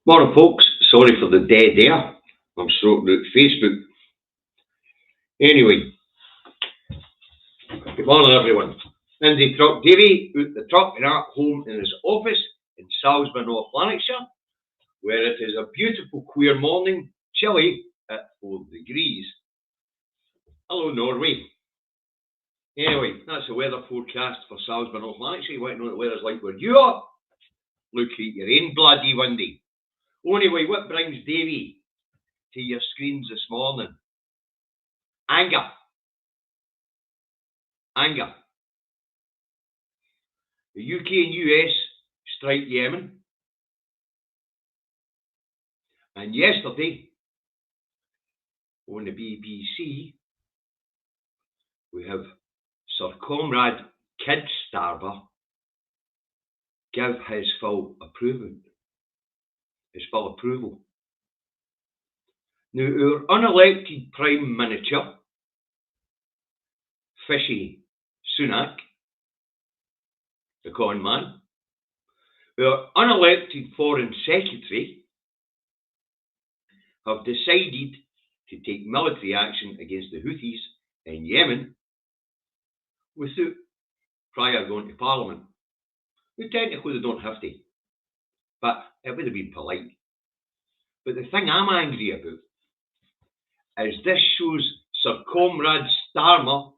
Morning, folks. Sorry for the dead air. I'm sorting out Facebook. Anyway, good morning, everyone. Indy Truck Davy out the truck and at home in his office in Salisbury, North Lanarkshire, where it is a beautiful, clear morning, chilly at 4 degrees. Hello, Norway. Anyway, that's the weather forecast for Salisbury, North Lanarkshire. You want to know what the weather's like where you are? Look at your own bloody windy. Anyway, what brings Davy to your screens this morning? Anger. The UK and US strike Yemen. And yesterday, on the BBC, we have Sir Comrade Kid Starver give his full approval. Now, our unelected Prime Minister, Fishy Sunak, the con man, our unelected Foreign Secretary, have decided to take military action against the Houthis in Yemen without prior going to Parliament. Well, technically they don't have to, but it would have been polite. But the thing I'm angry about is this shows Sir Comrade Starmer,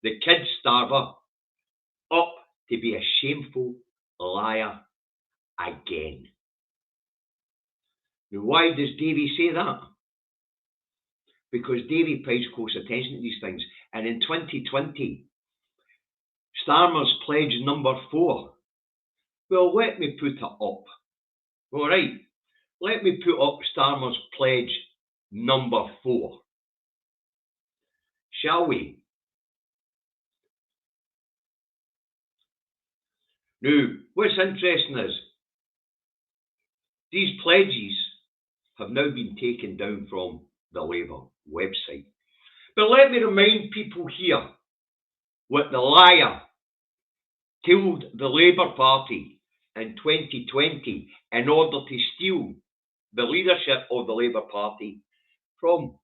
the Kid Starver, up to be a shameful liar again. Now, why does Davy say that? Because Davy pays close attention to these things. And in 2020, Starmer's pledge number 4. Well, let me put it up. All right, let me put up Starmer's pledge number 4. Shall we? Now, what's interesting is these pledges have now been taken down from the Labour website. But let me remind people here what the liar told the Labour Party in 2020 in order to steal the leadership of the Labour Party from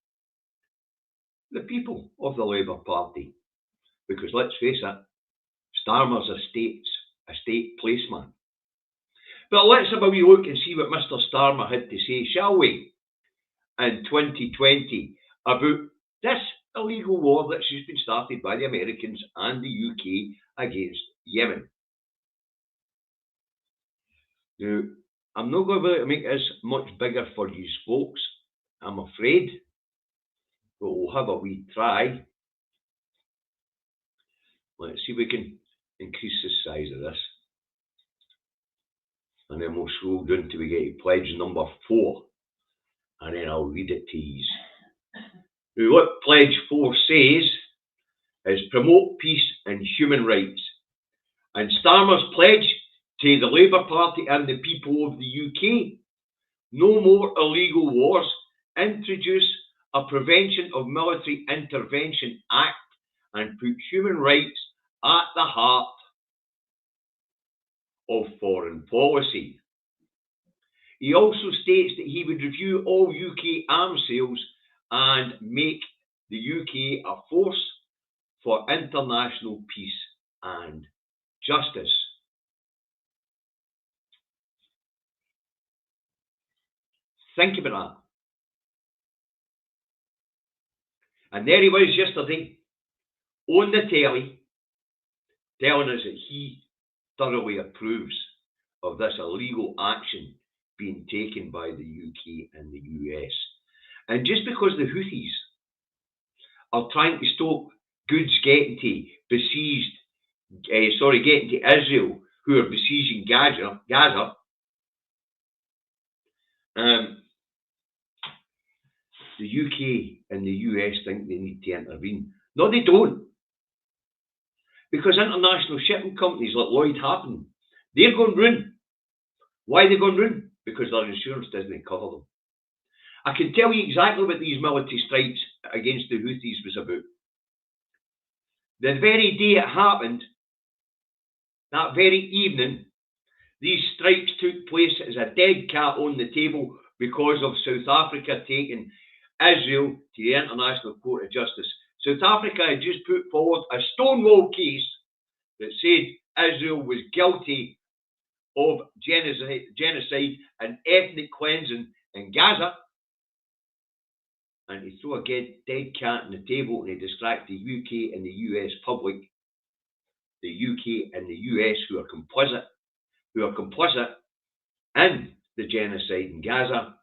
the people of the Labour Party. Because let's face it, Starmer's a state policeman. But let's have a wee look and see what Mr. Starmer had to say, shall we, in 2020 about this illegal war that's just been started by the Americans and the UK against Yemen. Now, I'm not going to be able to make this much bigger for you folks, I'm afraid, but we'll have a wee try. Let's see if we can increase the size of this. And then we'll scroll down till we get to pledge number 4. And then I'll read it to you. Now, what pledge 4 says is promote peace and human rights. And Starmer's pledge to the Labour Party and the people of the UK: no more illegal wars, introduce a Prevention of Military Intervention Act and put human rights at the heart of foreign policy. He also states that he would review all UK arms sales and make the UK a force for international peace and justice. Think about that. And there he was yesterday on the telly telling us that he thoroughly approves of this illegal action being taken by the UK and the US. And just because the Houthis are trying to stop goods getting to Israel, who are besieging Gaza, the UK and the US think they need to intervene. No, they don't. Because international shipping companies like Lloyd Harpen, they're going ruin. Why are they going ruin? Because their insurance doesn't cover them. I can tell you exactly what these military strikes against the Houthis was about. The very day it happened, that very evening, These strikes took place as a dead cat on the table because of South Africa taking Israel to the International Court of Justice. South Africa had just put forward a Stonewall case that said Israel was guilty of genocide and ethnic cleansing in Gaza. And to throw a dead cat on the table and to distract the UK and the US public, the UK and the US who are complicit in the genocide in Gaza,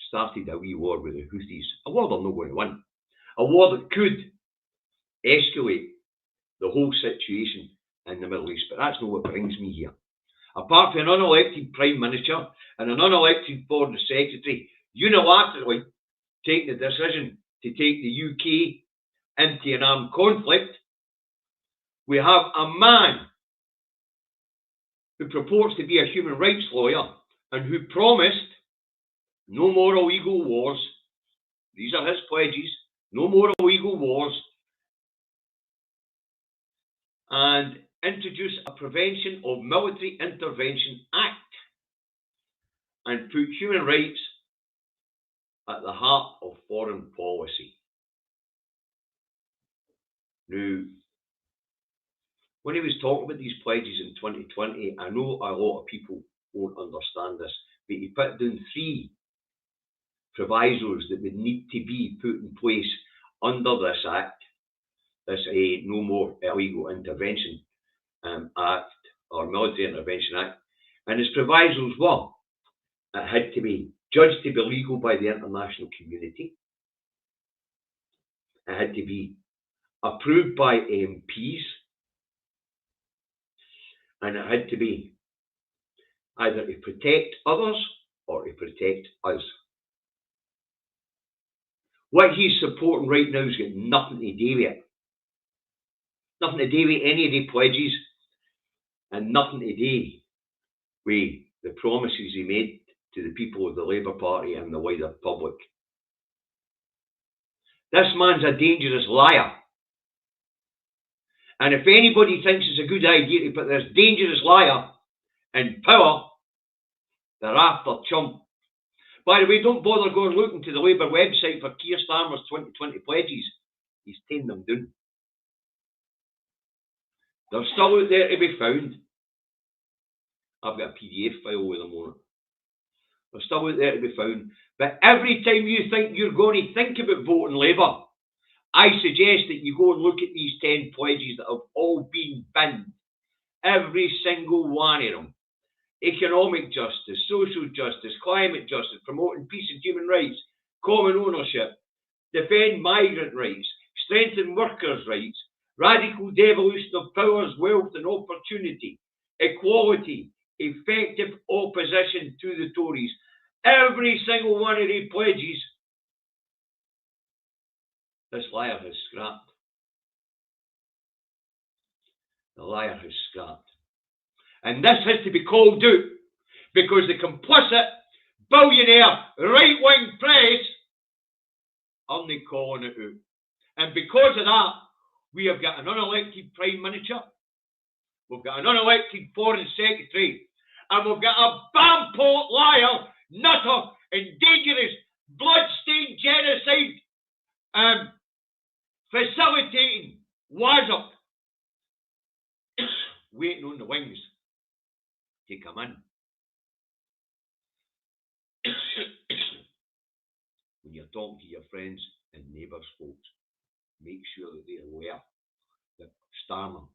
started a wee war with the Houthis. A war they're not going to win. A war that could escalate the whole situation in the Middle East. But that's not what brings me here. Apart from an unelected Prime Minister and an unelected Foreign Secretary unilaterally taking the decision to take the UK into an armed conflict, we have a man who purports to be a human rights lawyer and who promised no more illegal wars. These are his pledges. No more illegal wars. And introduce a Prevention of Military Intervention Act and put human rights at the heart of foreign policy. Now, when he was talking about these pledges in 2020, I know a lot of people won't understand this, but he put down 3 provisos that would need to be put in place under this act, this No More Illegal Intervention Act, or Military Intervention Act. And his provisos were, it had to be judged to be legal by the international community. It had to be approved by MPs. And it had to be either to protect others or to protect us. What he's supporting right now has got nothing to do with it. Nothing to do with any of the pledges and nothing to do with the promises he made to the people of the Labour Party and the wider public. This man's a dangerous liar. And if anybody thinks it's a good idea to put this dangerous liar in power, they're after chump. By the way, don't bother going looking to the Labour website for Keir Starmer's 2020 pledges. He's taken them down. They're still out there to be found. I've got a PDF file with them on it. They're still out there to be found. But every time you think you're going to think about voting Labour, I suggest that you go and look at these 10 pledges that have all been binned. Every single one of them. Economic justice, social justice, climate justice, promoting peace and human rights, common ownership, defend migrant rights, strengthen workers' rights, radical devolution of powers, wealth and opportunity, equality, effective opposition to the Tories. Every single one of these pledges, this liar has scrapped. The liar has scrapped. And this has to be called out because the complicit, billionaire, right-wing press are not calling it out. And because of that, we have got an unelected Prime Minister, we've got an unelected Foreign Secretary, and we've got a bampot liar, nutter, and dangerous blood-stained genocide facilitating Wazop waiting on the wings to come in. When you're talking to your friends and neighbours, folks, make sure that they're aware that Starmer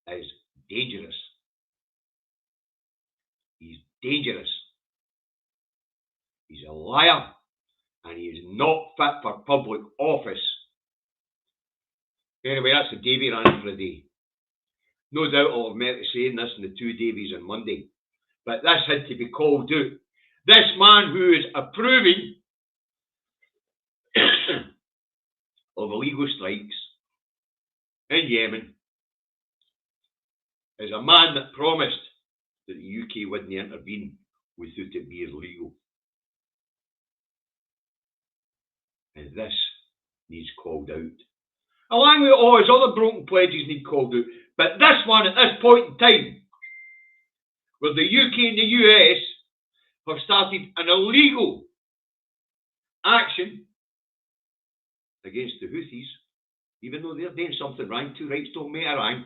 is dangerous. He's dangerous. He's a liar, and he is not fit for public office. Anyway, that's the Davy rant for the day. No doubt I'll have met to saying this in the 2 Davies on Monday, but this had to be called out. This man who is approving of illegal strikes in Yemen is a man that promised that the UK wouldn't intervene without it being illegal. And this needs called out. Along with all his other broken pledges need called out. But this one, at this point in time, where the UK and the US have started an illegal action against the Houthis, even though they're doing something wrong. Two rights don't make a wrong.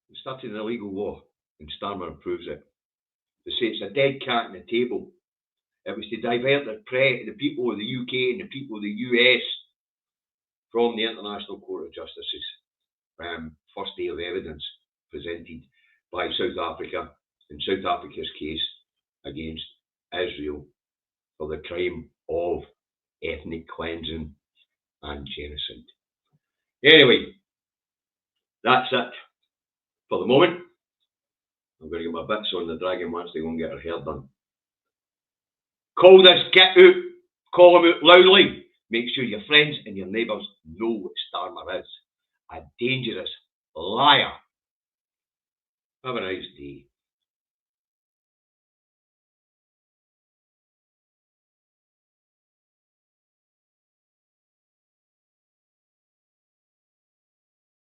They started an illegal war, and Starmer proves it. They say it's a dead cat on the table. It was to divert the people of the UK and the people of the US from the International Court of Justice's first day of evidence presented by South Africa in South Africa's case against Israel for the crime of ethnic cleansing and genocide. Anyway, that's it for the moment. I'm going to get my bits on the dragon once they go and get her hair done. Call this git out, call him out loudly. Make sure your friends and your neighbours know what Starmer is. A dangerous liar. Have a nice day.